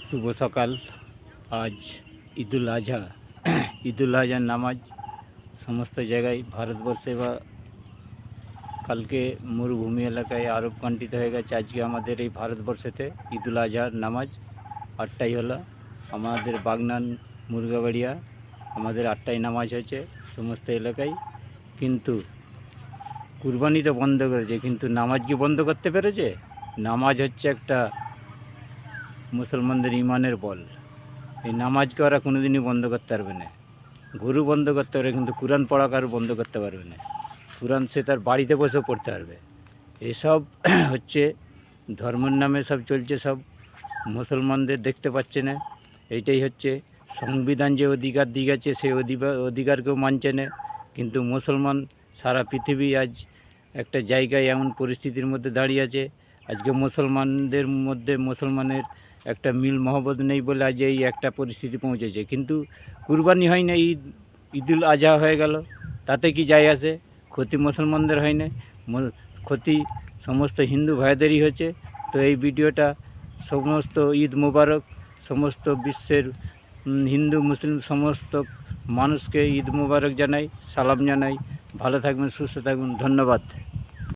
শুভ সকাল। আজ ঈদুল আজহা। ঈদুল আজহার নামাজ সমস্ত জায়গায় ভারতবর্ষে বা কালকে মরুভূমি এলাকায় আরব কান্ট্রিতে হয়ে গেছে। আজকে আমাদের এই ভারতবর্ষেতে ঈদুল আজহার নামাজ 8টায় হলো। আমাদের বাগনান মুরগাবাড়িয়া আমাদের 8টায় নামাজ হয়েছে সমস্ত এলাকায়। কিন্তু কুরবানি তো বন্ধ করেছে, কিন্তু নামাজ কি বন্ধ করতে পেরেছে? নামাজ হচ্ছে একটা মুসলমানদের ইমানের বল। এই নামাজকে ওরা কোনোদিনই বন্ধ করতে পারবে না। গরু বন্ধ করতে পারবে, কিন্তু কোরআন পড়া কারো বন্ধ করতে পারবে না। কোরআন সে তার বাড়িতে বসেও পড়তে পারবে। এসব হচ্ছে ধর্মের নামে সব চলছে, সব মুসলমানদের দেখতে পাচ্ছে না। এইটাই হচ্ছে সংবিধান যে অধিকার দিয়ে গেছে, সেই অধিকারকেও মানছে না। কিন্তু মুসলমান সারা পৃথিবী আজ একটা জায়গায় এমন পরিস্থিতির মধ্যে দাঁড়িয়ে আছে। আজকে মুসলমানদের মধ্যে মুসলমানের একটা মিল মহব্বত নেই বলে আজ এই একটা পরিস্থিতি পৌঁছেছে। কিন্তু কুরবানি হয় না, ঈদুল আজহা হয়ে গেল, তাতে কি যায় আসে? ক্ষতি মুসলমানদের হয় না, ক্ষতি সমস্ত হিন্দু ভাইদেরই হয়েছে। তো এই ভিডিওটা সমস্ত ঈদ মোবারক, সমস্ত বিশ্বের হিন্দু মুসলিম সমস্ত মানুষকে ঈদ মোবারক জানাই, সালাম জানাই। ভালো থাকবেন, সুস্থ থাকবেন, ধন্যবাদ।